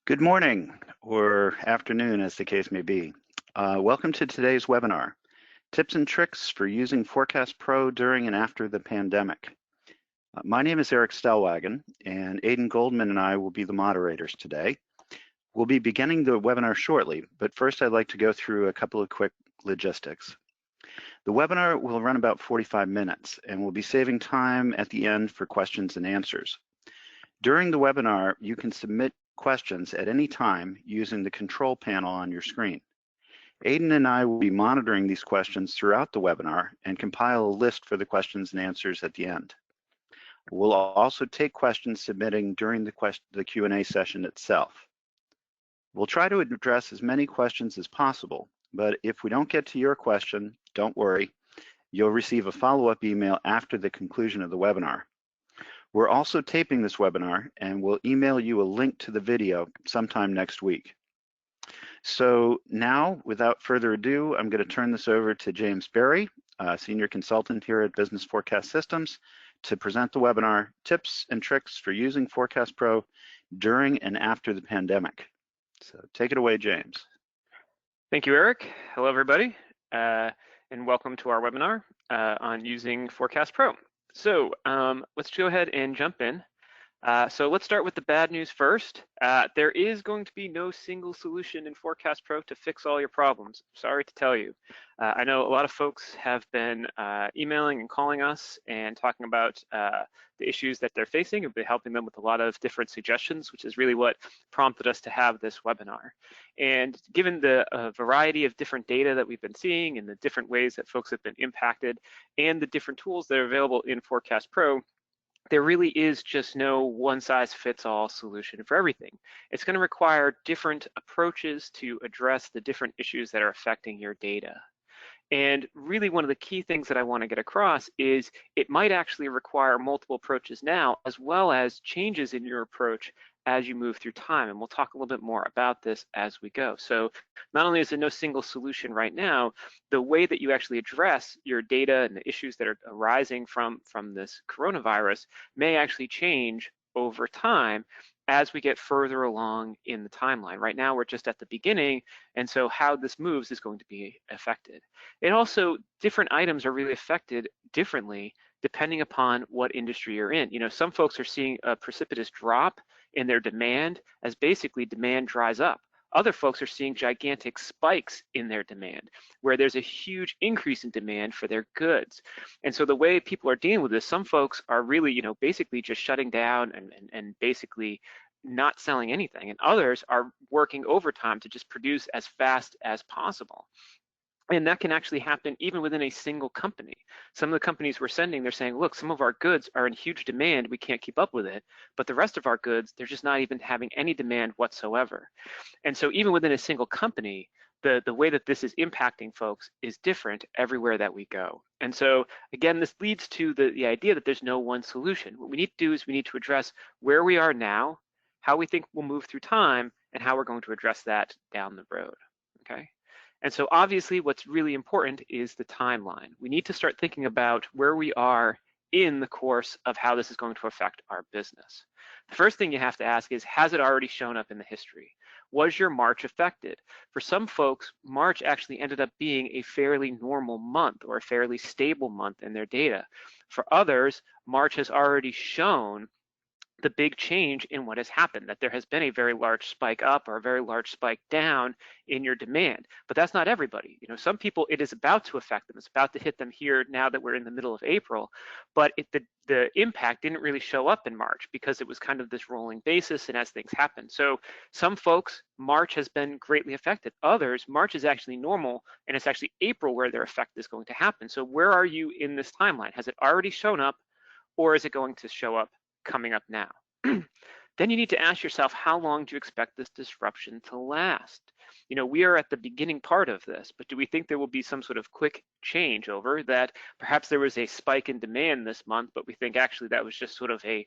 Good morning or afternoon, as the case may be. Welcome to today's webinar, Tips and Tricks for Using Forecast Pro During and After the Pandemic. My name is Eric Stellwagen, and Aidan Goldman and I will be the moderators today. We'll be beginning the webinar shortly, but first I'd like to go through a couple of quick logistics. The webinar will run about 45 minutes, and we'll be saving time at the end for questions and answers. During the webinar, you can submit questions at any time using the control panel on your screen. Aidan and I will be monitoring these questions throughout the webinar and compile a list for the questions and answers at the end. We'll also take questions submitting during the Q&A session itself. We'll try to address as many questions as possible, but if we don't get to your question, don't worry. You'll receive a follow-up email after the conclusion of the webinar. We're also taping this webinar and we'll email you a link to the video sometime next week. So now, without further ado, I'm going to turn this over to James Berry, Senior Consultant here at Business Forecast Systems, to present the webinar, Tips and Tricks for Using Forecast Pro During and After the Pandemic. So take it away, James. Thank you, Eric. Hello, everybody, and welcome to our webinar on using Forecast Pro. So let's go ahead and jump in. So let's start with the bad news first. There is going to be no single solution in Forecast Pro to fix all your problems. Sorry to tell you. I know a lot of folks have been emailing and calling us and talking about the issues that they're facing and been helping them with a lot of different suggestions, which is really what prompted us to have this webinar. And given the variety of different data that we've been seeing and the different ways that folks have been impacted and the different tools that are available in Forecast Pro, there really is just no one-size-fits-all solution for everything. It's going to require different approaches to address the different issues that are affecting your data. And really one of the key things that I want to get across is it might actually require multiple approaches now, as well as changes in your approach as you move through time. And we'll talk a little bit more about this as we go. So not only is there no single solution right now, the way that you actually address your data and the issues that are arising from this coronavirus may actually change over time as we get further along in the timeline. Right now, we're just at the beginning, and so how this moves is going to be affected. And also, different items are really affected differently depending upon what industry you're in. You know, some folks are seeing a precipitous drop in their demand as basically demand dries up. Other folks are seeing gigantic spikes in their demand, where there's a huge increase in demand for their goods. And so the way people are dealing with this, some folks are really, you know, basically just shutting down and basically not selling anything. And others are working overtime to just produce as fast as possible. And that can actually happen even within a single company. Some of the companies we're sending, they're saying, look, some of our goods are in huge demand, we can't keep up with it, but the rest of our goods, they're just not even having any demand whatsoever. And so even within a single company, the way that this is impacting folks is different everywhere that we go. And so again, this leads to the idea that there's no one solution. What we need to do is we need to address where we are now, how we think we'll move through time, and how we're going to address that down the road, okay? And so obviously what's really important is the timeline. We need to start thinking about where we are in the course of how this is going to affect our business. The first thing you have to ask is, has it already shown up in the history? Was your March affected? For some folks, March actually ended up being a fairly normal month or a fairly stable month in their data. For others, March has already shown the big change in what has happened, that there has been a very large spike up or a very large spike down in your demand. But that's not everybody. You know, some people, it is about to affect them. It's about to hit them here now that we're in the middle of April, but the impact didn't really show up in March because it was kind of this rolling basis and as things happen. So some folks, March has been greatly affected. Others, March is actually normal, and it's actually April where their effect is going to happen. So where are you in this timeline? Has it already shown up, or is it going to show up coming up now? Then you need to ask yourself, how long do you expect this disruption to last? You know, we are at the beginning part of this, but do we think there will be some sort of quick changeover that perhaps there was a spike in demand this month, but we think actually that was just sort of a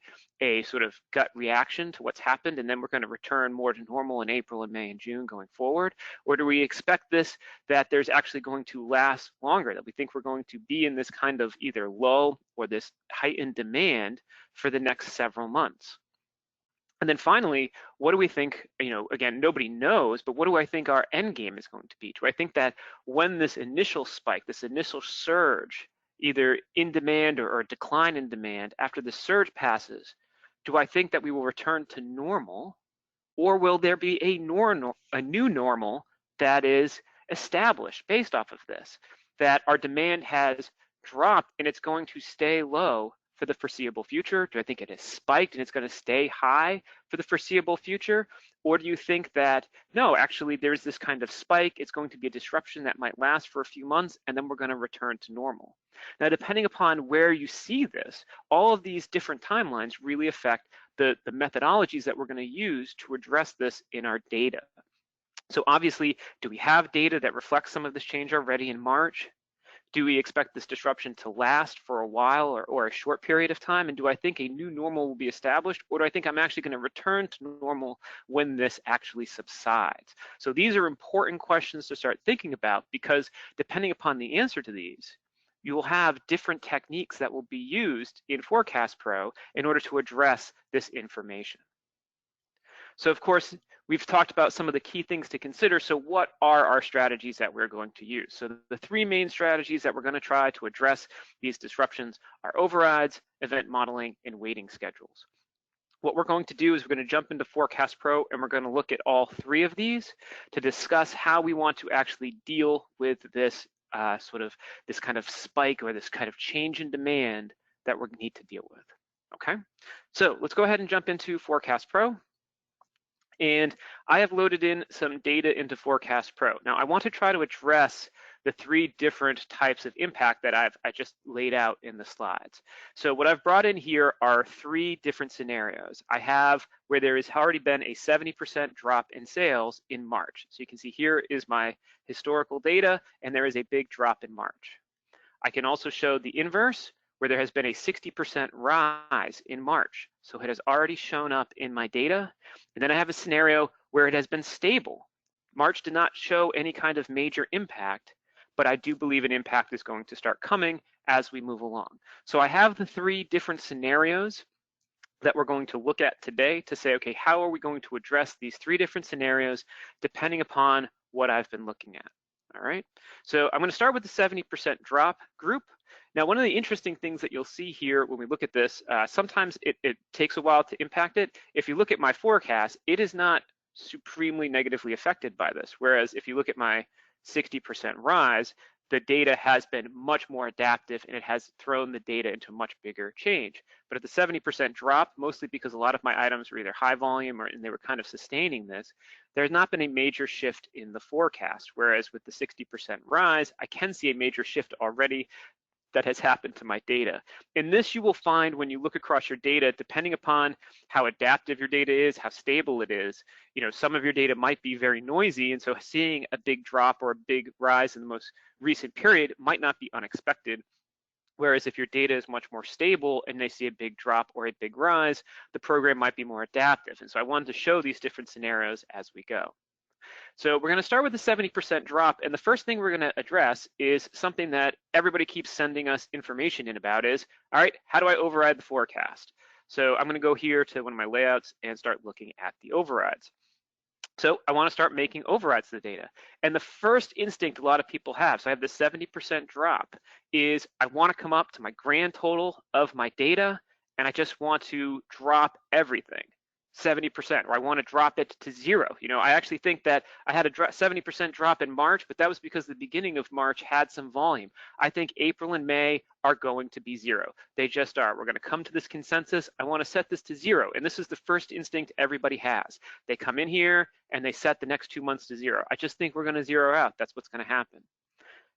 sort of gut reaction to what's happened, and then we're going to return more to normal in April and May and June going forward? Or do we expect this, that there's actually going to last longer, that we think we're going to be in this kind of either lull or this heightened demand for the next several months? And then finally, what do we think, again, nobody knows, but what do I think our end game is going to be? Do I think that when this initial spike, this initial surge, either in demand or a decline in demand, after the surge passes, do I think that we will return to normal, or will there be a new normal that is established based off of this, that our demand has dropped and it's going to stay low for the foreseeable future? Do I think it has spiked and it's going to stay high for the foreseeable future? Or do you think that, no, actually there's this kind of spike, it's going to be a disruption that might last for a few months, and then we're going to return to normal? Now, depending upon where you see this, all of these different timelines really affect the methodologies that we're going to use to address this in our data. So obviously, do we have data that reflects some of this change already in March? Do we expect this disruption to last for a while or a short period of time? And do I think a new normal will be established? Or do I think I'm actually going to return to normal when this actually subsides? So these are important questions to start thinking about, because depending upon the answer to these, you will have different techniques that will be used in Forecast Pro in order to address this information. So of course, we've talked about some of the key things to consider. So what are our strategies that we're going to use? So the three main strategies that we're going to try to address these disruptions are overrides, event modeling, and waiting schedules. What we're going to do is we're going to jump into Forecast Pro and we're going to look at all three of these to discuss how we want to actually deal with this this kind of spike or this kind of change in demand that we need to deal with. Okay, so let's go ahead and jump into Forecast Pro. And I have loaded in some data into Forecast Pro. Now I want to try to address the three different types of impact that I just laid out in the slides. So what I've brought in here are three different scenarios. I have where there has already been a 70% drop in sales in March. So you can see here is my historical data, and there is a big drop in March. I can also show the inverse, where there has been a 60% rise in March. So it has already shown up in my data. And then I have a scenario where it has been stable. March did not show any kind of major impact, but I do believe an impact is going to start coming as we move along. So I have the three different scenarios that we're going to look at today to say, okay, how are we going to address these three different scenarios depending upon what I've been looking at? All right, so I'm going to start with the 70% drop group. Now, one of the interesting things that you'll see here when we look at this, sometimes it takes a while to impact it. If you look at my forecast, it is not supremely negatively affected by this. Whereas if you look at my 60% rise, the data has been much more adaptive and it has thrown the data into much bigger change. But at the 70% drop, mostly because a lot of my items were either high volume and they were kind of sustaining this, there's not been a major shift in the forecast. Whereas with the 60% rise, I can see a major shift already that has happened to my data. And this you will find when you look across your data, depending upon how adaptive your data is, how stable it is. Some of your data might be very noisy, and so seeing a big drop or a big rise in the most recent period might not be unexpected. Whereas if your data is much more stable and they see a big drop or a big rise, the program might be more adaptive. And so I wanted to show these different scenarios as we go. So we're going to start with the 70% drop, and the first thing we're going to address is something that everybody keeps sending us information in about is, all right, how do I override the forecast? So I'm going to go here to one of my layouts and start looking at the overrides. So I want to start making overrides to the data. And the first instinct a lot of people have, so I have the 70% drop, is I want to come up to my grand total of my data, and I just want to drop everything. 70%, or I want to drop it to zero. I actually think that I had a 70% drop in March, but that was because the beginning of March had some volume. I think April and May are going to be zero. They just are. We're going to come to this consensus. I want to set this to zero. And this is the first instinct everybody has. They come in here and they set the next 2 months to zero. I just think we're going to zero out. That's what's going to happen.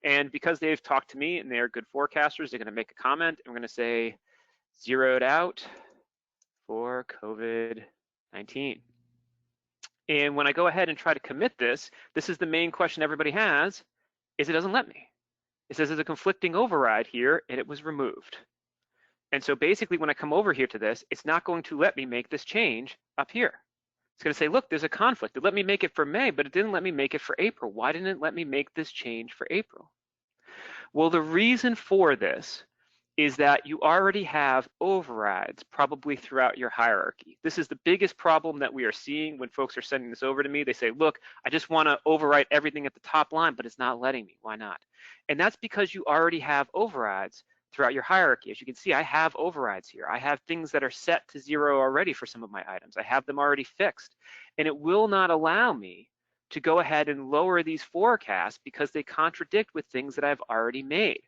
And because they've talked to me and they're good forecasters, they're going to make a comment. I'm going to say zeroed out for COVID-19. And when I go ahead and try to commit this is the main question everybody has, is it doesn't let me. It says there's a conflicting override here and it was removed. And so basically when I come over here to this, it's not going to let me make this change up here. It's going to say, look, there's a conflict. It let me make it for May, but it didn't let me make it for April. Why didn't it let me make this change for April? Well, the reason for this is that you already have overrides probably throughout your hierarchy. This is the biggest problem that we are seeing when folks are sending this over to me. They say, look, I just want to overwrite everything at the top line, but it's not letting me. Why not? And that's because you already have overrides throughout your hierarchy. As you can see, I have overrides here. I have things that are set to 0 already for some of my items. I have them already fixed. And it will not allow me to go ahead and lower these forecasts because they contradict with things that I've already made.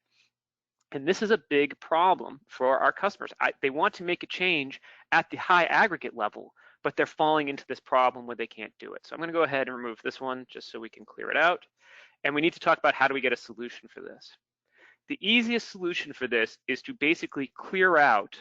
And this is a big problem for our customers. They want to make a change at the high aggregate level, but they're falling into this problem where they can't do it. So I'm going to go ahead and remove this one just so we can clear it out. And we need to talk about how do we get a solution for this. The easiest solution for this is to basically clear out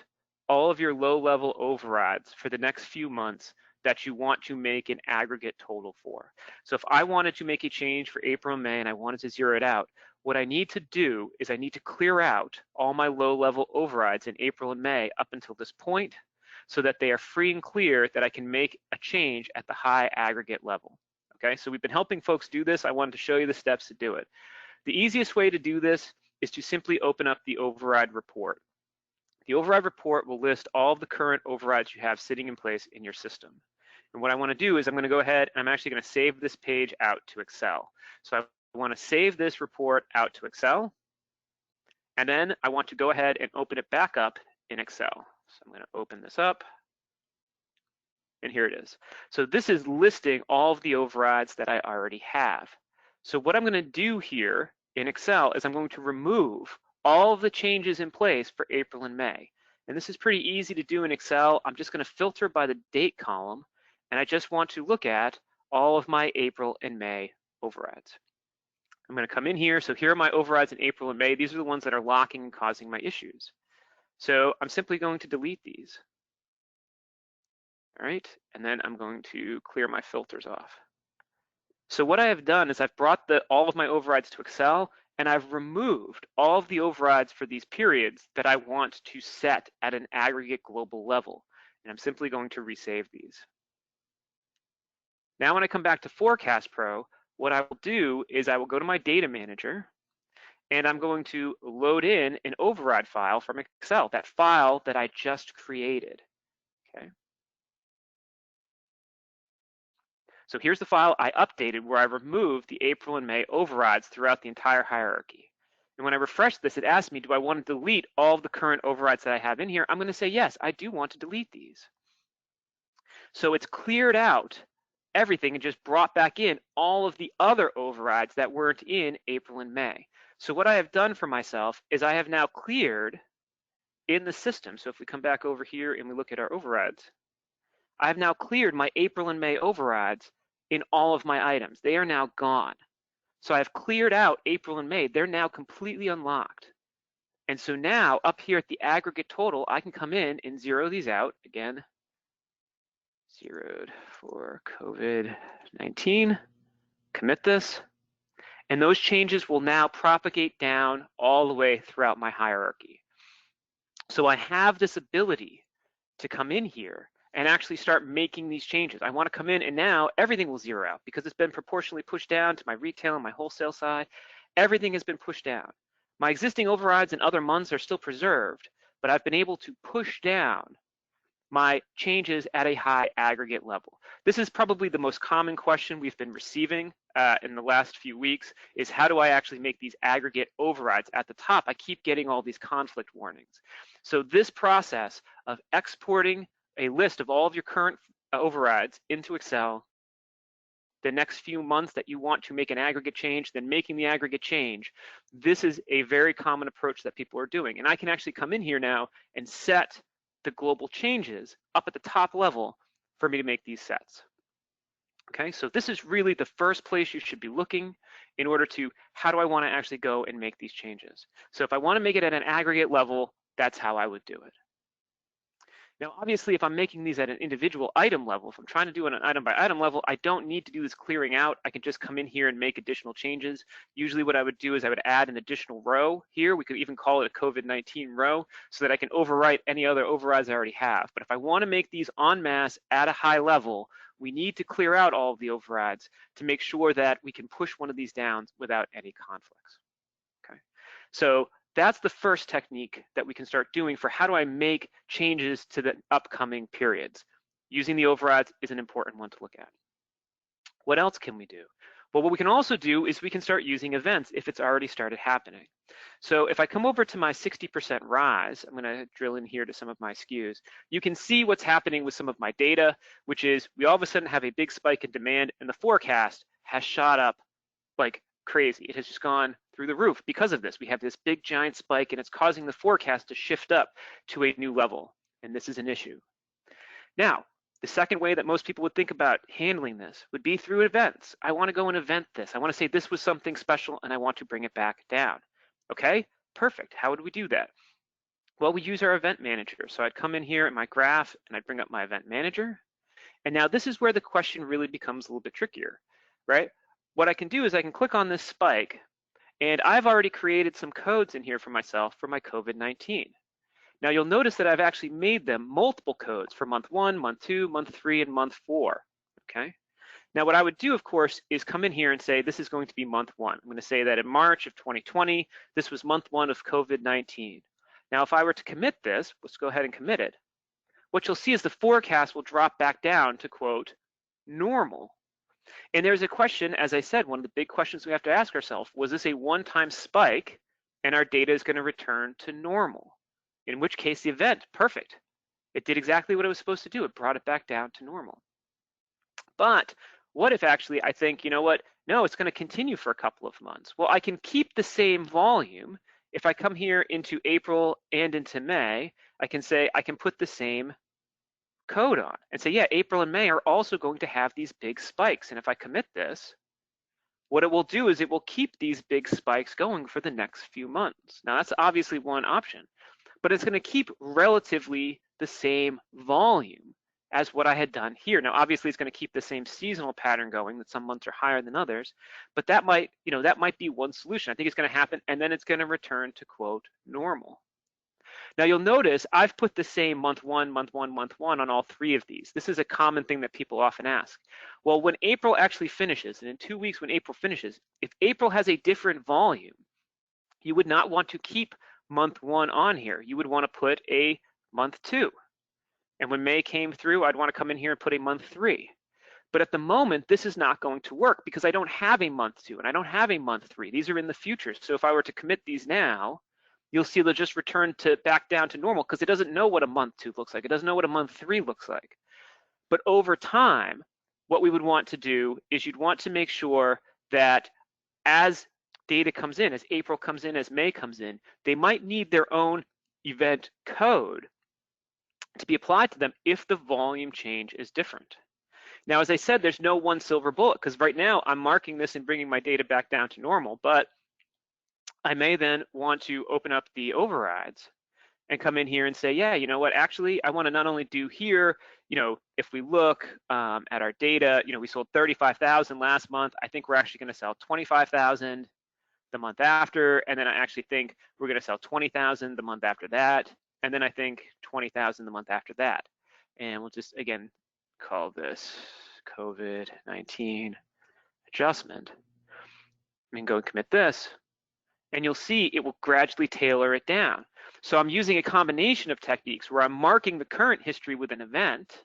all of your low-level overrides for the next few months that you want to make an aggregate total for. So if I wanted to make a change for April and May and I wanted to zero it out, what I need to do is I need to clear out all my low-level overrides in April and May up until this point so that they are free and clear that I can make a change at the high aggregate level. Okay, so we've been helping folks do this. I wanted to show you the steps to do it. The easiest way to do this is to simply open up the override report. The override report will list all of the current overrides you have sitting in place in your system. And what I want to do is I'm going to go ahead and I'm actually going to save this page out to Excel. So I want to save this report out to Excel. And then I want to go ahead and open it back up in Excel. So I'm going to open this up. And here it is. So this is listing all of the overrides that I already have. So what I'm going to do here in Excel is I'm going to remove all of the changes in place for April and May. And this is pretty easy to do in Excel. I'm just going to filter by the date column, and I just want to look at all of my April and May overrides. I'm going to come in here. So here are my overrides in April and May. These are the ones that are locking and causing my issues. So I'm simply going to delete these. All right, and then I'm going to clear my filters off. So what I have done is I've brought all of my overrides to Excel, and I've removed all of the overrides for these periods that I want to set at an aggregate global level. And I'm simply going to resave these. Now when I come back to Forecast Pro, what I will do is I will go to my data manager, and I'm going to load in an override file from Excel, that file that I just created. Okay. So here's the file I updated where I removed the April and May overrides throughout the entire hierarchy. And when I refresh this, it asks me, do I want to delete all of the current overrides that I have in here? I'm going to say, yes, I do want to delete these. So it's cleared out everything and just brought back in all of the other overrides that weren't in April and May. So what I have done for myself is I have now cleared in the system. So if we come back over here and we look at our overrides, I have now cleared my April and May overrides in all of my items. They are now gone. So I've cleared out April and May. They're now completely unlocked. And so now up here at the aggregate total, I can come in and zero these out. Again, zeroed for COVID-19, commit this. And those changes will now propagate down all the way throughout my hierarchy. So I have this ability to come in here and actually start making these changes. I want to come in and now everything will zero out because it's been proportionally pushed down to my retail and my wholesale side. Everything has been pushed down. My existing overrides in other months are still preserved, but I've been able to push down my changes at a high aggregate level. This is probably the most common question we've been receiving in the last few weeks is how do I actually make these aggregate overrides at the top? I keep getting all these conflict warnings. So this process of exporting a list of all of your current overrides into Excel, the next few months that you want to make an aggregate change, then making the aggregate change, this is a very common approach that people are doing. And I can actually come in here now and set the global changes up at the top level for me to make these sets. Okay, so this is really the first place you should be looking in order to, how do I want to actually go and make these changes? So if I want to make it at an aggregate level, that's how I would do it. Now, obviously, if I'm making these at an individual item level, if I'm trying to do it on an item by item level, I don't need to do this clearing out. I can just come in here and make additional changes. Usually what I would do is I would add an additional row here. We could even call it a COVID-19 row so that I can overwrite any other overrides I already have. But if I want to make these en masse at a high level, we need to clear out all of the overrides to make sure that we can push one of these down without any conflicts. Okay, so That's the first technique that we can start doing for how do I make changes to the upcoming periods. Using the overrides is an important one to look at. What else can we do? Well, what we can also do is we can start using events if it's already started happening. So if I come over to my 60% rise, I'm going to drill in here to some of my SKUs. You can see what's happening with some of my data, which is we all of a sudden have a big spike in demand and the forecast has shot up like crazy. It has just gone through the roof because of this. We have this big giant spike and it's causing the forecast to shift up to a new level. And this is an issue. Now, the second way that most people would think about handling this would be through events. I want to go and event this. I want to say this was something special and I want to bring it back down. Okay, perfect. How would we do that? Well, we use our event manager. So I'd come in here at my graph and I'd bring up my event manager. And now this is where the question really becomes a little bit trickier, right? What I can do is I can click on this spike and I've already created some codes in here for myself for my COVID-19. Now you'll notice that I've actually made them multiple codes for month 1, month 2, month 3, and month 4, okay? Now what I would do, of course, is come in here and say this is going to be month 1. I'm gonna say that in March of 2020, this was month 1 of COVID-19. Now if I were to commit this, let's go ahead and commit it, what you'll see is the forecast will drop back down to, quote, normal. And there's a question, as I said, one of the big questions we have to ask ourselves, was this a one-time spike and our data is gonna return to normal? In which case the event, perfect. It did exactly what it was supposed to do. It brought it back down to normal. But what if actually I think, you know what, no, it's gonna continue for a couple of months. Well, I can keep the same volume. If I come here into April and into May, I can say, I can put the same code on and say, yeah, April and May are also going to have these big spikes. And if I commit this, what it will do is it will keep these big spikes going for the next few months. Now that's obviously one option, but it's going to keep relatively the same volume as what I had done here. Now, obviously, it's going to keep the same seasonal pattern going, that some months are higher than others, but that might, that might be one solution. I think it's going to happen, and then it's going to return to, quote, normal. Now, you'll notice I've put the same month 1, month 1, month 1 on all 3 of these. This is a common thing that people often ask. Well, when April actually finishes, and in 2 weeks when April finishes, if April has a different volume, you would not want to keep month 1 on here. You would want to put a month 2. And when May came through, I'd want to come in here and put a month 3. But at the moment, this is not going to work because I don't have a month 2 and I don't have a month 3. These are in the future. So if I were to commit these now, you'll see they'll just return to back down to normal because it doesn't know what a month 2 looks like. It doesn't know what a month 3 looks like. But over time, what we would want to do is you'd want to make sure that as data comes in, as April comes in, as May comes in, they might need their own event code to be applied to them if the volume change is different. Now, as I said, there's no one silver bullet because right now I'm marking this and bringing my data back down to normal, but I may then want to open up the overrides and come in here and say, yeah, you know what, actually, I want to not only do here, if we look at our data, we sold 35,000 last month. I think we're actually going to sell 25,000 the month after, and then I actually think we're going to sell 20,000 the month after that, and then I think 20,000 the month after that. And we'll just, again, call this COVID-19 adjustment. I mean, go and commit this, and you'll see it will gradually tailor it down. So I'm using a combination of techniques where I'm marking the current history with an event,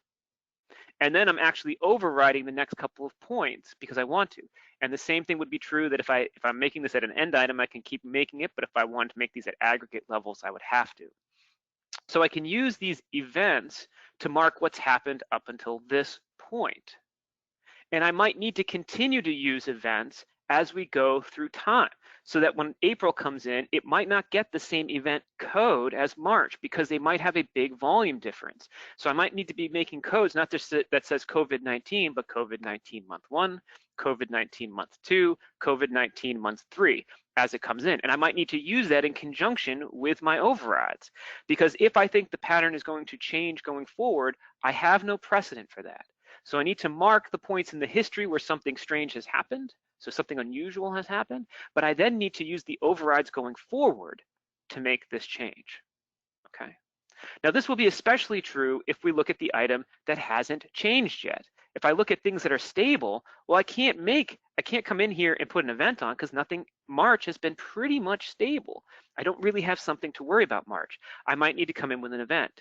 and then I'm actually overriding the next couple of points because I want to. And the same thing would be true that if I'm making this at an end item, I can keep making it, but if I want to make these at aggregate levels, I would have to. So I can use these events to mark what's happened up until this point. And I might need to continue to use events as we go through time so that when April comes in, it might not get the same event code as March because they might have a big volume difference. So I might need to be making codes, not just that says COVID-19, but COVID-19 month 1, COVID-19 month 2, COVID-19 month 3 as it comes in. And I might need to use that in conjunction with my overrides because if I think the pattern is going to change going forward, I have no precedent for that. So I need to mark the points in the history where something strange has happened, so something unusual has happened, but I then need to use the overrides going forward to make this change, okay? Now this will be especially true if we look at the item that hasn't changed yet. If I look at things that are stable, well, I can't come in here and put an event on because March has been pretty much stable. I don't really have something to worry about March. I might need to come in with an event.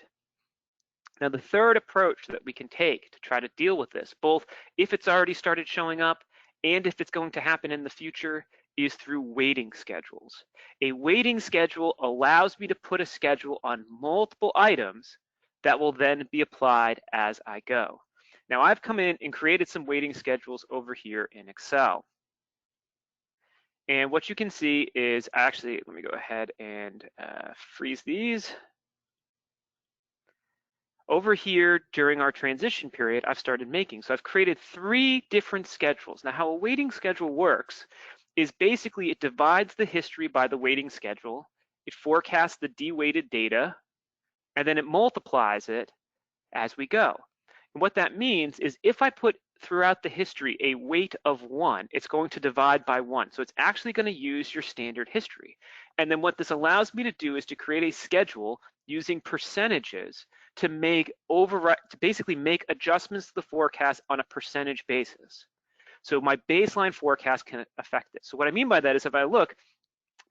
Now, the third approach that we can take to try to deal with this, both if it's already started showing up and if it's going to happen in the future, is through waiting schedules. A waiting schedule allows me to put a schedule on multiple items that will then be applied as I go. Now, I've come in and created some waiting schedules over here in Excel. And what you can see is, actually, let me go ahead and freeze these. Over here during our transition period, I've started making. So I've created 3 different schedules. Now, how a waiting schedule works is basically it divides the history by the waiting schedule, it forecasts the de-weighted data, and then it multiplies it as we go. And what that means is if I put throughout the history a weight of 1, it's going to divide by 1. So it's actually going to use your standard history. And then what this allows me to do is to create a schedule using percentages to basically make adjustments to the forecast on a percentage basis. So my baseline forecast can affect it. So what I mean by that is if I look,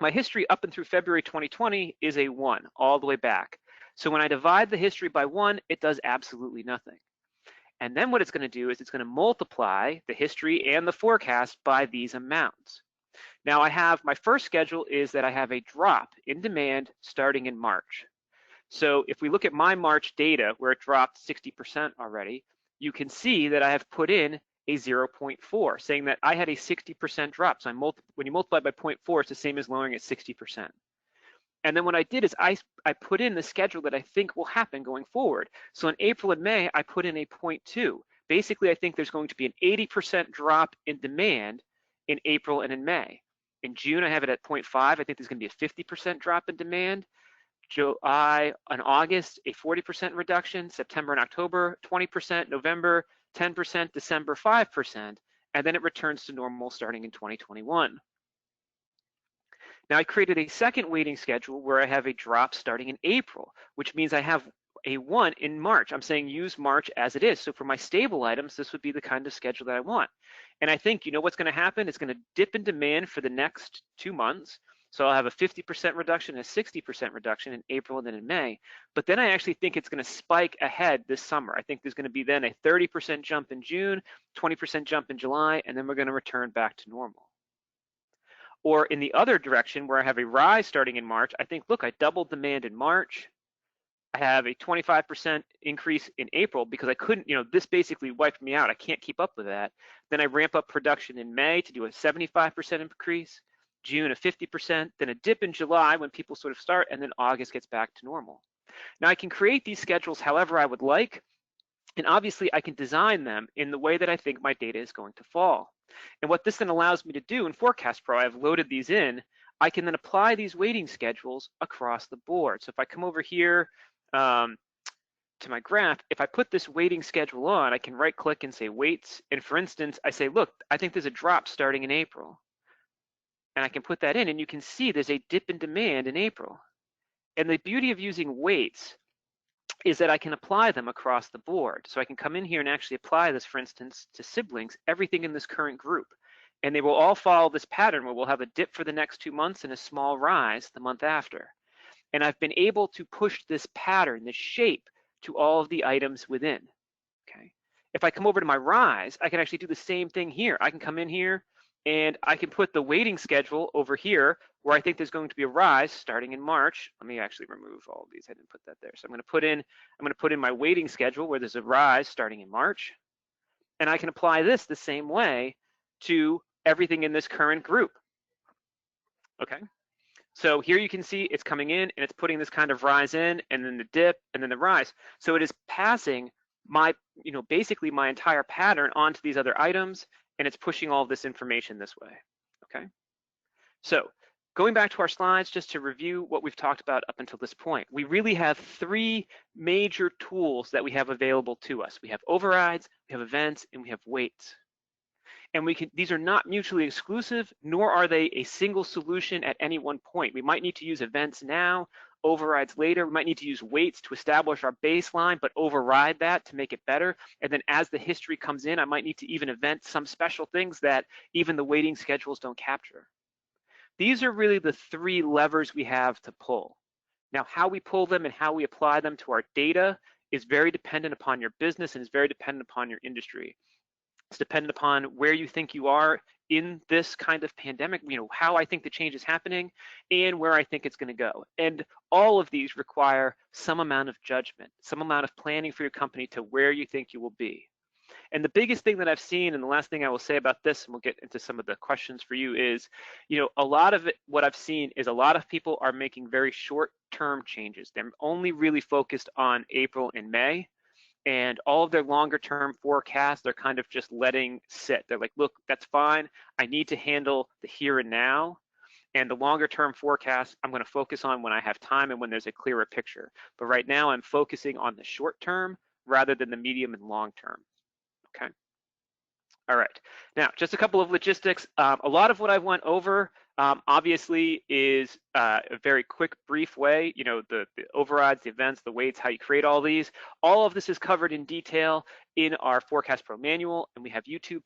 my history up and through February 2020 is a 1 all the way back. So when I divide the history by 1, it does absolutely nothing. And then what it's going to do is it's going to multiply the history and the forecast by these amounts. Now I have, my first schedule is that I have a drop in demand starting in March. So if we look at my March data where it dropped 60% already, you can see that I have put in a 0.4, saying that I had a 60% drop. So when you multiply by 0.4, it's the same as lowering it 60%. And then what I did is I put in the schedule that I think will happen going forward. So in April and May, I put in a 0.2. Basically, I think there's going to be an 80% drop in demand in April and in May. In June, I have it at 0.5. I think there's going to be a 50% drop in demand. July and August, a 40% reduction. September and October, 20%. November, 10%. December, 5%. And then it returns to normal starting in 2021. Now I created a second waiting schedule where I have a drop starting in April, which means I have a 1 in March. I'm saying use March as it is. So for my stable items, this would be the kind of schedule that I want. And I think, you know what's going to happen? It's going to dip in demand for the next 2 months. So I'll have a 50% reduction and a 60% reduction in April and then in May. But then I actually think it's going to spike ahead this summer. I think there's going to be then a 30% jump in June, 20% jump in July, and then we're going to return back to normal. Or in the other direction where I have a rise starting in March, I think, look, I doubled demand in March. I have a 25% increase in April because I couldn't, this basically wiped me out. I can't keep up with that. Then I ramp up production in May to do a 75% increase, June a 50%, then a dip in July when people sort of start, and then August gets back to normal. Now I can create these schedules however I would like, and obviously I can design them in the way that I think my data is going to fall. And what this then allows me to do in Forecast Pro, I've loaded these in, I can then apply these waiting schedules across the board. So if I come over here to my graph, if I put this waiting schedule on, I can right click and say weights. And for instance, I say, look, I think there's a drop starting in April. And I can put that in and you can see there's a dip in demand in April. And the beauty of using weights is that I can apply them across the board. So I can come in here and actually apply this, for instance, to siblings, everything in this current group. And they will all follow this pattern where we'll have a dip for the next 2 months and a small rise the month after. And I've been able to push this pattern, this shape, to all of the items within, okay? If I come over to my rise, I can actually do the same thing here. I can come in here and I can put the waiting schedule over here where I think there's going to be a rise starting in March. Let me actually remove all of these. I didn't put that there. So I'm going to put in my waiting schedule where there's a rise starting in March. And I can apply this the same way to everything in this current group. Okay. So here you can see it's coming in and it's putting this kind of rise in and then the dip and then the rise. So it is passing my, basically my entire pattern onto these other items, and it's pushing all of this information this way, okay? So going back to our slides, just to review what we've talked about up until this point, we really have 3 major tools that we have available to us. We have overrides, we have events, and we have weights. And these are not mutually exclusive, nor are they a single solution at any one point. We might need to use events now, overrides later. We might need to use weights to establish our baseline, but override that to make it better. And then as the history comes in, I might need to even event some special things that even the weighting schedules don't capture. These are really the three levers we have to pull. Now, how we pull them and how we apply them to our data is very dependent upon your business and is very dependent upon your industry. It's dependent upon where you think you are in this kind of pandemic, how I think the change is happening and where I think it's going to go. And all of these require some amount of judgment, some amount of planning for your company to where you think you will be. And the biggest thing that I've seen, and the last thing I will say about this, and we'll get into some of the questions for you, is, a lot of it, what I've seen is a lot of people are making very short-term changes. They're only really focused on April and May, and all of their longer-term forecasts, they're kind of just letting sit. They're like, look, that's fine. I need to handle the here and now. And the longer-term forecast, I'm going to focus on when I have time and when there's a clearer picture. But right now, I'm focusing on the short term rather than the medium and long term. Okay. All right. Now, just a couple of logistics. A lot of what I went over, obviously, is a very quick, brief way. The overrides, the events, the weights, how you create all these. All of this is covered in detail in our Forecast Pro manual, and we have YouTube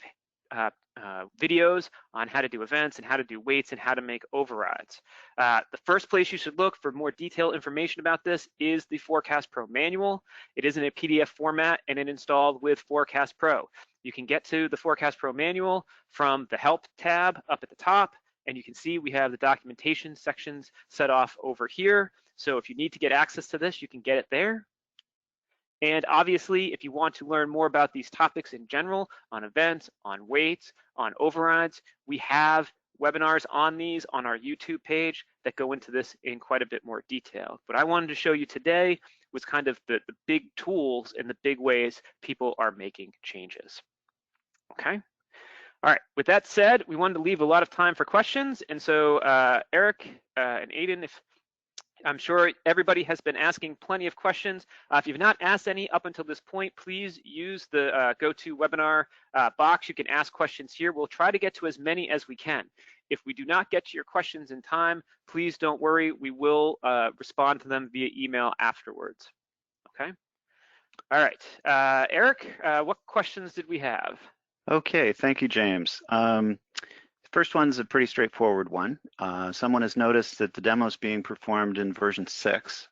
videos on how to do events and how to do weights and how to make overrides. The first place you should look for more detailed information about this is the Forecast Pro manual. It is in a PDF format and it installed with Forecast Pro. You can get to the Forecast Pro manual from the Help tab up at the top, and you can see we have the documentation sections set off over here. So if you need to get access to this, you can get it there. And obviously, if you want to learn more about these topics in general, on events, on weights, on overrides, we have webinars on these on our YouTube page that go into this in quite a bit more detail. What I wanted to show you today was kind of the big tools and the big ways people are making changes. Okay. All right, with that said, we wanted to leave a lot of time for questions. And so Eric and Aiden, I'm sure everybody has been asking plenty of questions. If you've not asked any up until this point, please use the GoToWebinar box. You can ask questions here. We'll try to get to as many as we can. If we do not get to your questions in time, please don't worry. We will respond to them via email afterwards. Okay. All right, Eric, what questions did we have? Okay, thank you, James. First one's a pretty straightforward one. Someone has noticed that the demo is being performed in version 6,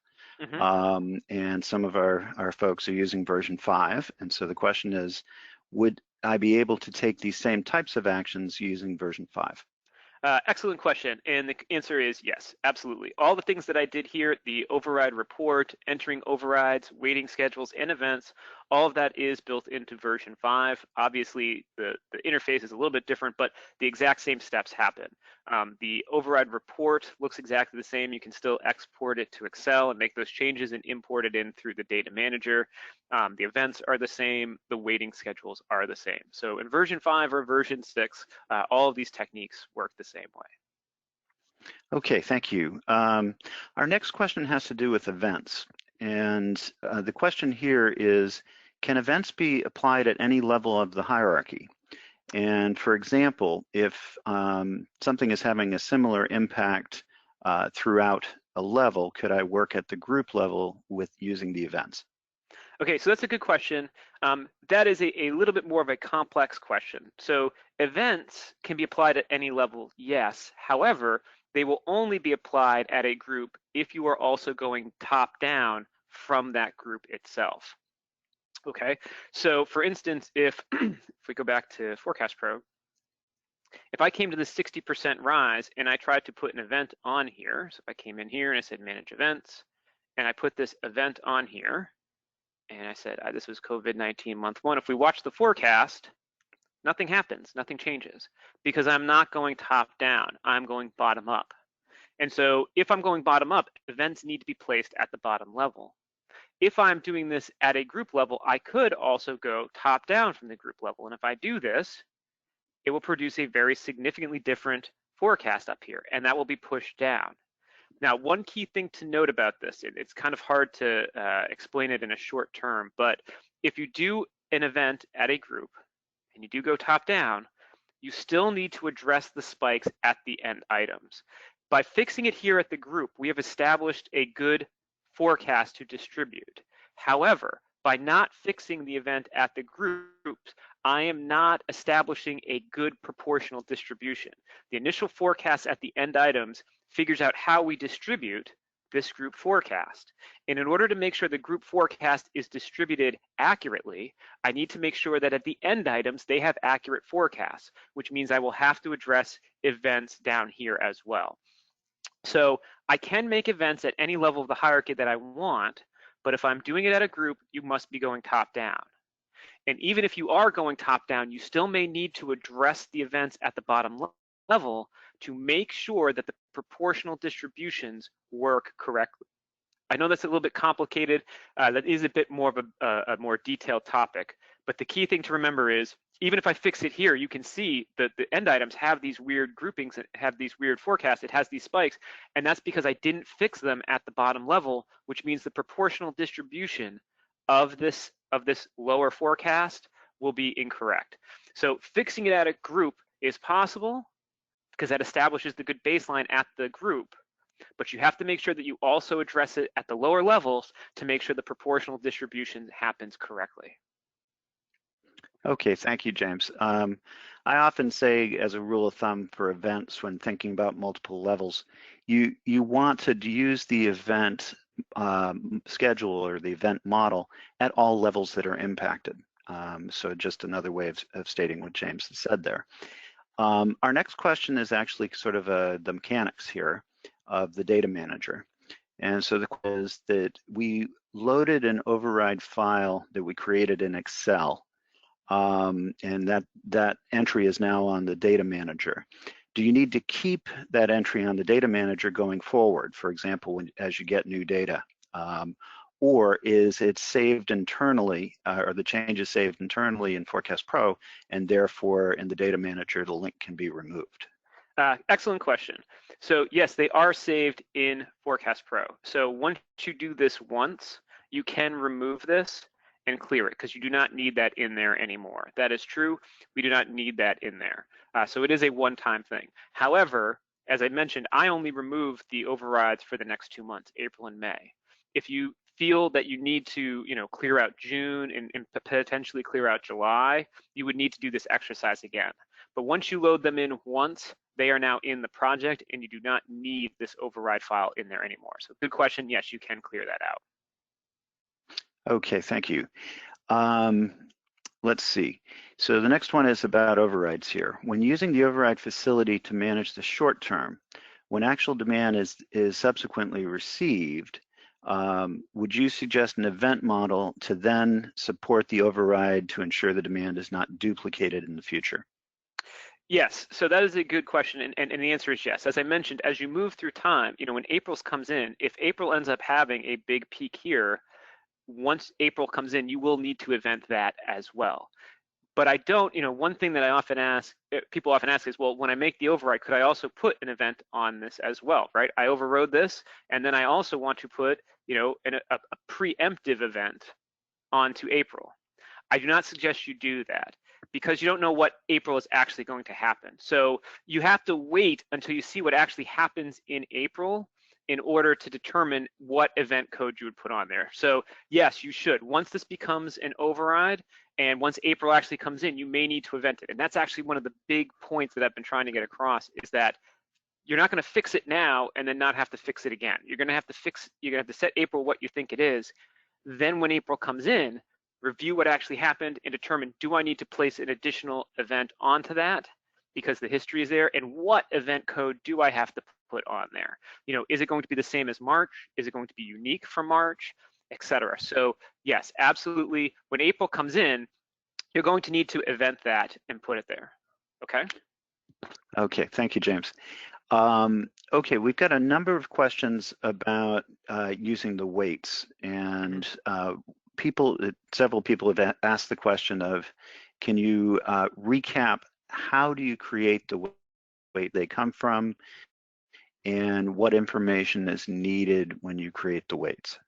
and some of our folks are using version 5. And so the question is, would I be able to take these same types of actions using version 5? Excellent question, and the answer is yes, absolutely. All the things that I did here, the override report, entering overrides, weighting schedules, and events, all of that is built into version 5. Obviously, the interface is a little bit different, but the exact same steps happen. The override report looks exactly the same. You can still export it to Excel and make those changes and import it in through the data manager. The events are the same. The weighting schedules are the same. So in version 5 or version 6, all of these techniques work the same way. Okay, thank you. Our next question has to do with events. And the question here is, can events be applied at any level of the hierarchy? And for example, if something is having a similar impact throughout a level, could I work at the group level with using the events? Okay, so that's a good question. That is a little bit more of a complex question. So events can be applied at any level, yes. However, they will only be applied at a group if you are also going top down from that group itself. Okay, so for instance, if we go back to Forecast Pro, if I came to the 60% rise and I tried to put an event on here, so if I came in here and I said manage events, and I put this event on here, and I said this was COVID-19 month 1, if we watch the forecast, nothing happens, nothing changes, because I'm not going top down, I'm going bottom up. And so if I'm going bottom up, events need to be placed at the bottom level. If I'm doing this at a group level, I could also go top down from the group level. And if I do this, it will produce a very significantly different forecast up here, and that will be pushed down. Now, one key thing to note about this, it's kind of hard to explain it in a short term, but if you do an event at a group and you do go top down, you still need to address the spikes at the end items. By fixing it here at the group, we have established a good forecast to distribute. However, by not fixing the event at the groups, I am not establishing a good proportional distribution. The initial forecast at the end items figures out how we distribute this group forecast. And in order to make sure the group forecast is distributed accurately, I need to make sure that at the end items, they have accurate forecasts, which means I will have to address events down here as well. So I can make events at any level of the hierarchy that I want, but if I'm doing it at a group, you must be going top down. And even if you are going top down, you still may need to address the events at the bottom level to make sure that the proportional distributions work correctly. I know that's a little bit complicated. That is a bit more of a more detailed topic, but the key thing to remember is even if I fix it here, you can see that the end items have these weird groupings and have these weird forecasts. It has these spikes, and that's because I didn't fix them at the bottom level, which means the proportional distribution of this lower forecast will be incorrect. So fixing it at a group is possible because that establishes the good baseline at the group, but you have to make sure that you also address it at the lower levels to make sure the proportional distribution happens correctly. Okay, thank you, James. I often say, as a rule of thumb for events when thinking about multiple levels, you want to use the event schedule or the event model at all levels that are impacted. So just another way of stating what James has said there. Our next question is actually sort of the mechanics here of the data manager. And so the question is that we loaded an override file that we created in Excel, and that entry is now on the data manager. Do you need to keep that entry on the data manager going forward, for example, as you get new data? Or is it saved internally, or the changes saved internally in Forecast Pro, and therefore in the data manager, the link can be removed? Excellent question. So yes, they are saved in Forecast Pro. So once you do this once, you can remove this and clear it because you do not need that in there anymore. That is true. We do not need that in there. So it is a one-time thing. However, as I mentioned, I only removed the overrides for the next 2 months, April and May. If you feel that you need to, clear out June and potentially clear out July, you would need to do this exercise again. But once you load them in once, they are now in the project and you do not need this override file in there anymore. So good question. Yes, you can clear that out. Okay, thank you. Let's see. So the next one is about overrides here. When using the override facility to manage the short term, when actual demand is subsequently received, would you suggest an event model to then support the override to ensure the demand is not duplicated in the future? Yes, so that is a good question, and the answer is yes. As I mentioned, as you move through time, when April's comes in, if April ends up having a big peak here, once April comes in, you will need to event that as well. But I don't, one thing that I often ask, people often ask is, well, when I make the override, could I also put an event on this as well, right? I overrode this, and then I also want to put, a preemptive event onto April. I do not suggest you do that because you don't know what April is actually going to happen. So you have to wait until you see what actually happens in April in order to determine what event code you would put on there. So yes, you should. Once this becomes an override and once April actually comes in, you may need to event it. And that's actually one of the big points that I've been trying to get across is that you're not going to fix it now and then not have to fix it again. You're going to have to set April what you think it is. Then when April comes in, review what actually happened and determine, do I need to place an additional event onto that because the history is there, and what event code do I have to put on there? Is it going to be the same as March? Is it going to be unique for March, etc.? So yes, absolutely. When April comes in, you're going to need to event that and put it there, okay? Okay, thank you, James. Okay, we've got a number of questions about using the weights, and several people have asked the question of, can you recap how do you create the weight they come from, and what information is needed when you create the weights?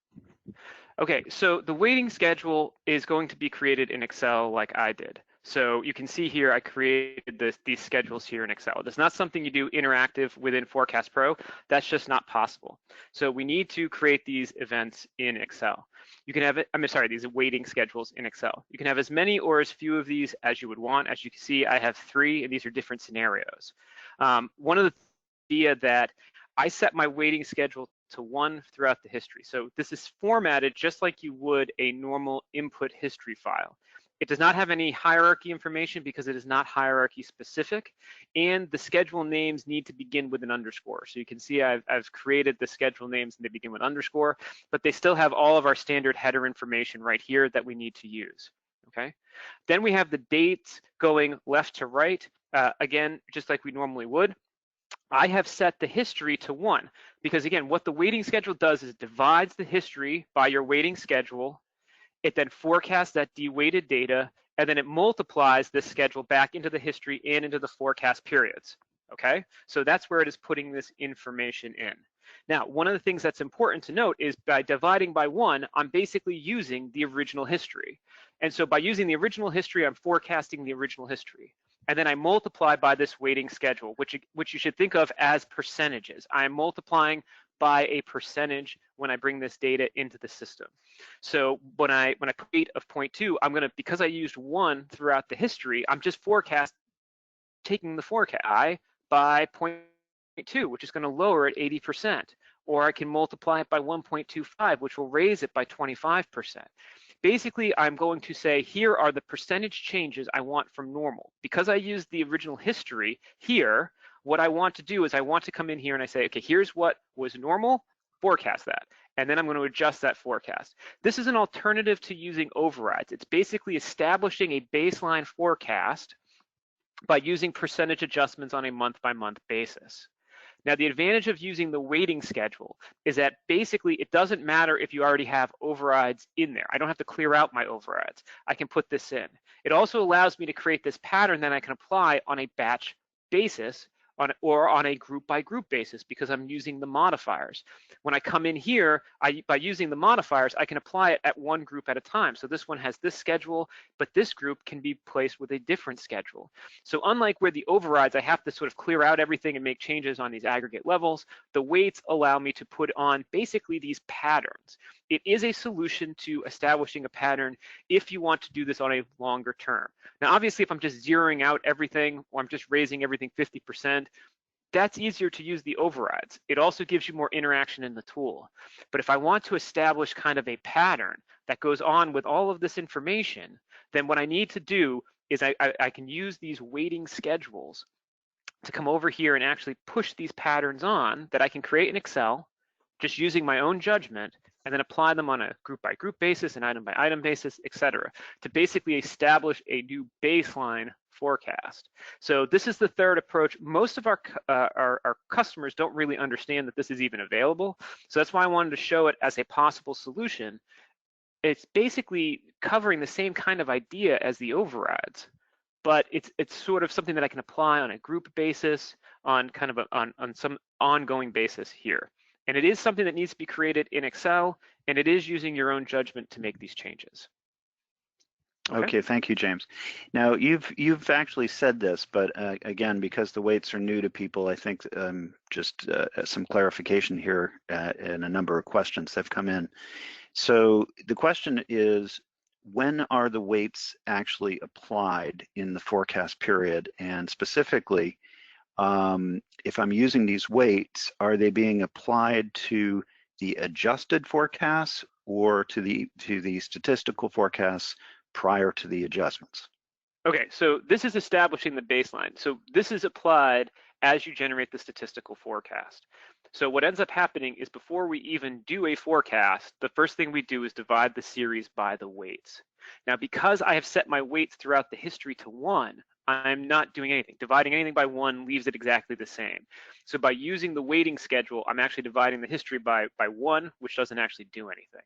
Okay, so the weighting schedule is going to be created in Excel like I did. So you can see here, I created these schedules here in Excel. That's not something you do interactive within Forecast Pro. That's just not possible. So we need to create these events in Excel. You can have it, these waiting schedules in Excel. You can have as many or as few of these as you would want. As you can see, I have 3, and these are different scenarios. One of the idea that I set my waiting schedule to 1 throughout the history. So this is formatted just like you would a normal input history file. It does not have any hierarchy information because it is not hierarchy specific, and the schedule names need to begin with an underscore. So you can see I've created the schedule names and they begin with underscore, but they still have all of our standard header information right here that we need to use, okay? Then we have the dates going left to right, again, just like we normally would. I have set the history to 1 because, again, what the waiting schedule does is it divides the history by your waiting schedule. It then forecasts that deweighted data, and then it multiplies this schedule back into the history and into the forecast periods, okay? So that's where it is putting this information in. Now, one of the things that's important to note is by dividing by 1, I'm basically using the original history. And so by using the original history, I'm forecasting the original history. And then I multiply by this waiting schedule, which you should think of as percentages. I am multiplying by a percentage when I bring this data into the system. So when I create of 0.2, I'm gonna, because I used 1 throughout the history, I'm just taking the forecast by 0.2, which is gonna lower it 80%. Or I can multiply it by 1.25, which will raise it by 25%. Basically, I'm going to say, here are the percentage changes I want from normal. Because I used the original history here, what I want to do is I want to come in here and I say, okay, here's what was normal, forecast that. And then I'm going to adjust that forecast. This is an alternative to using overrides. It's basically establishing a baseline forecast by using percentage adjustments on a month-by-month basis. Now, the advantage of using the waiting schedule is that basically it doesn't matter if you already have overrides in there. I don't have to clear out my overrides. I can put this in. It also allows me to create this pattern that I can apply on a batch basis or on a group-by-group basis because I'm using the modifiers. When I come in here, by using the modifiers, I can apply it at one group at a time. So this one has this schedule, but this group can be placed with a different schedule. So unlike where the overrides, I have to sort of clear out everything and make changes on these aggregate levels, the weights allow me to put on basically these patterns. It is a solution to establishing a pattern if you want to do this on a longer term. Now, obviously, if I'm just zeroing out everything or I'm just raising everything 50%, that's easier to use the overrides. It also gives you more interaction in the tool. But if I want to establish kind of a pattern that goes on with all of this information, then what I need to do is I can use these waiting schedules to come over here and actually push these patterns on that I can create in Excel just using my own judgment, and then apply them on a group-by-group basis, an item-by-item basis, et cetera, to basically establish a new baseline forecast. So this is the third approach. Most of our customers don't really understand that this is even available. So that's why I wanted to show it as a possible solution. It's basically covering the same kind of idea as the overrides, but it's sort of something that I can apply on a group basis, on kind of on some ongoing basis here. And it is something that needs to be created in Excel, and it is using your own judgment to make these changes. Okay, thank you, James. Now, you've actually said this, but again, because the weights are new to people, I think just some clarification here and a number of questions have come in. So the question is, when are the weights actually applied in the forecast period? And specifically, if I'm using these weights, are they being applied to the adjusted forecasts or to the statistical forecasts prior to the adjustments? Okay, so this is establishing the baseline. So this is applied as you generate the statistical forecast. So what ends up happening is before we even do a forecast, the first thing we do is divide the series by the weights. Now, because I have set my weights throughout the history to 1, I'm not doing anything. Dividing anything by 1 leaves it exactly the same. So by using the weighting schedule, I'm actually dividing the history by 1, which doesn't actually do anything.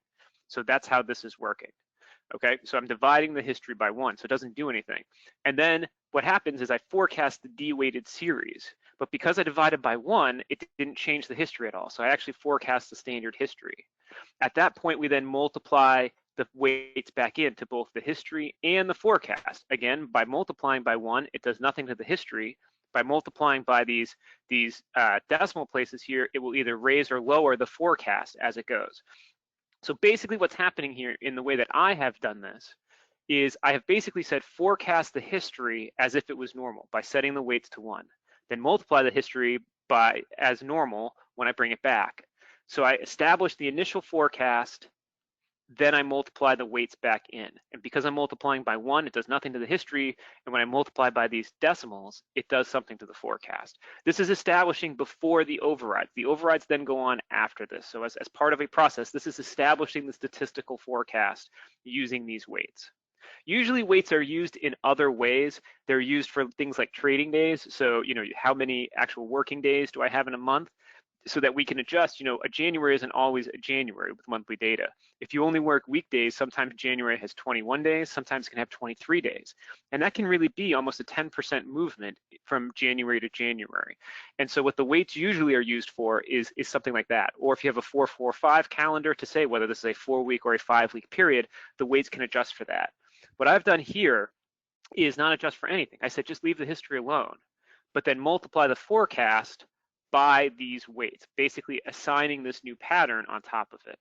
So that's how this is working. Okay, so I'm dividing the history by 1, so it doesn't do anything. And then what happens is I forecast the D-weighted series, but because I divided by 1, it didn't change the history at all. So I actually forecast the standard history. At that point, we then multiply the weights back into both the history and the forecast. Again, by multiplying by 1, it does nothing to the history. By multiplying by these decimal places here, it will either raise or lower the forecast as it goes. So basically what's happening here in the way that I have done this is I have basically said forecast the history as if it was normal by setting the weights to 1, then multiply the history by as normal when I bring it back. So I establish the initial forecast, then I multiply the weights back in. And because I'm multiplying by 1, it does nothing to the history. And when I multiply by these decimals, it does something to the forecast. This is establishing before the overrides. The overrides then go on after this. So as part of a process, this is establishing the statistical forecast using these weights. Usually weights are used in other ways. They're used for things like trading days. So, how many actual working days do I have in a month? So that we can adjust, a January isn't always a January with monthly data. If you only work weekdays, sometimes January has 21 days, sometimes it can have 23 days. And that can really be almost a 10% movement from January to January. And so what the weights usually are used for is something like that. Or if you have a 4-4-5 calendar to say whether this is a 4-week or a 5-week period, the weights can adjust for that. What I've done here is not adjust for anything. I said just leave the history alone, but then multiply the forecast by these weights, basically assigning this new pattern on top of it.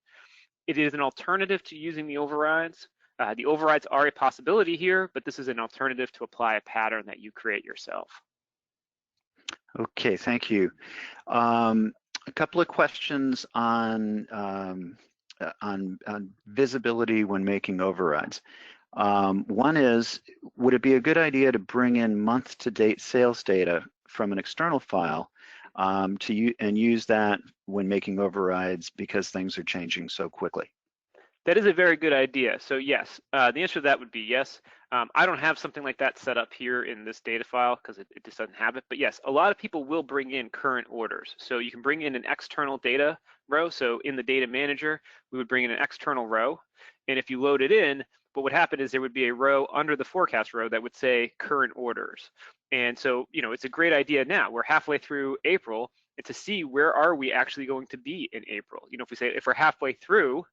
It is an alternative to using the overrides. The overrides are a possibility here, but this is an alternative to apply a pattern that you create yourself. Okay, thank you. A couple of questions on visibility when making overrides. One is, would it be a good idea to bring in month-to-date sales data from an external file and use that when making overrides because things are changing so quickly? That is a very good idea. So yes, the answer to that would be yes. I don't have something like that set up here in this data file because it just doesn't have it. But yes, a lot of people will bring in current orders. So you can bring in an external data row. So in the data manager, we would bring in an external row. And if you load it in, what would happen is there would be a row under the forecast row that would say current orders. And so, it's a great idea now. We're halfway through April, and to see where are we actually going to be in April. If we're halfway through,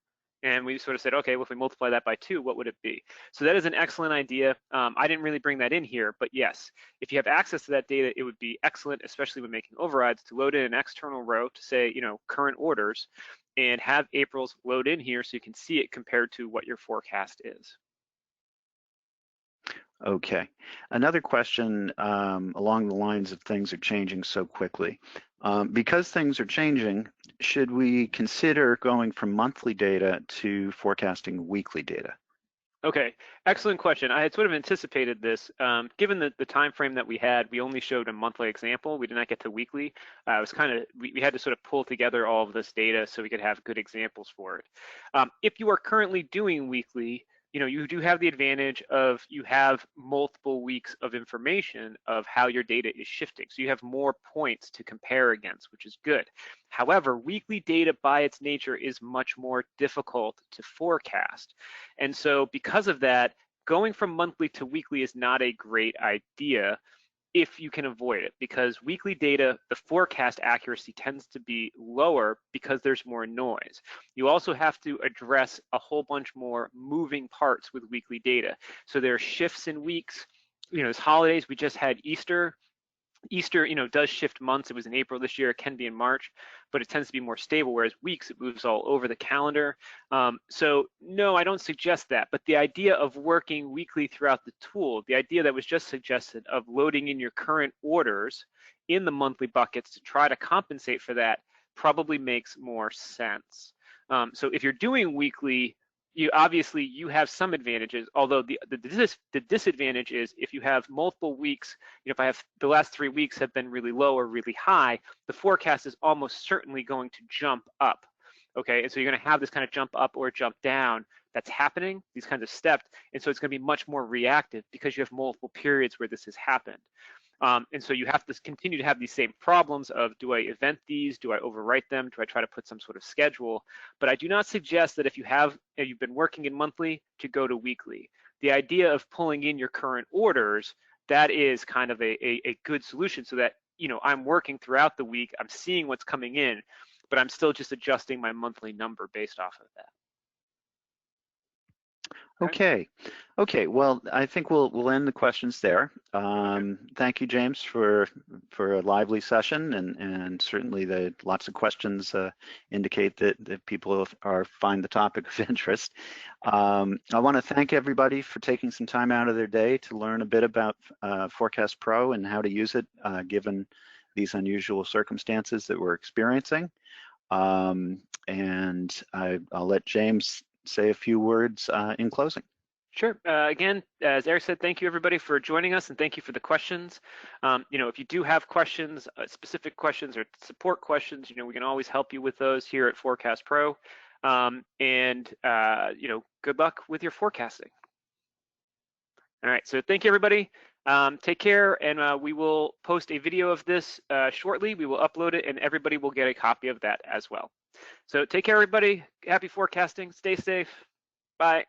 and we sort of said, okay, well, if we multiply that by 2, what would it be? So that is an excellent idea. I didn't really bring that in here, but yes, if you have access to that data, it would be excellent, especially when making overrides, to load in an external row to say, current orders, and have April's load in here so you can see it compared to what your forecast is. Okay. Another question along the lines of things are changing so quickly. Because things are changing, should we consider going from monthly data to forecasting weekly data? Okay, excellent question. I had sort of anticipated this. Given the time frame that we had, we only showed a monthly example. We did not get to weekly. It was we had to sort of pull together all of this data so we could have good examples for it. If you are currently doing weekly, you do have the advantage of you have multiple weeks of information of how your data is shifting. So you have more points to compare against, which is good. However, weekly data by its nature is much more difficult to forecast. And so because of that, going from monthly to weekly is not a great idea if you can avoid it, because weekly data, the forecast accuracy tends to be lower because there's more noise. You also have to address a whole bunch more moving parts with weekly data. So there are shifts in weeks. There's holidays. We just had Easter. Easter, does shift months. It was in April this year. It can be in March, but it tends to be more stable, whereas weeks, it moves all over the calendar. So no, I don't suggest that. But the idea of working weekly throughout the tool, the idea that was just suggested of loading in your current orders in the monthly buckets to try to compensate for that probably makes more sense. So if you're doing weekly, you have some advantages, although the disadvantage is if you have multiple weeks, if I have the last 3 weeks have been really low or really high, the forecast is almost certainly going to jump up. Okay, and so you're going to have this kind of jump up or jump down that's happening, these kinds of steps, and so it's going to be much more reactive because you have multiple periods where this has happened. And so you have to continue to have these same problems of, do I event these? Do I overwrite them? Do I try to put some sort of schedule? But I do not suggest that if you've been working in monthly to go to weekly. The idea of pulling in your current orders, that is kind of a good solution so that, I'm working throughout the week, I'm seeing what's coming in, but I'm still just adjusting my monthly number based off of that. Okay. Well, I think we'll end the questions there. Thank you, James, for a lively session, and certainly the lots of questions indicate that people find the topic of interest. I want to thank everybody for taking some time out of their day to learn a bit about Forecast Pro and how to use it given these unusual circumstances that we're experiencing. And I'll let James say a few words in closing. Sure. Again, as Eric said, thank you everybody for joining us, and thank you for the questions. If you do have questions, specific questions or support questions, we can always help you with those here at Forecast Pro. Good luck with your forecasting. All right, so thank you everybody. Take care, and we will post a video of this shortly. We will upload it, and everybody will get a copy of that as well. So take care, everybody. Happy forecasting. Stay safe. Bye.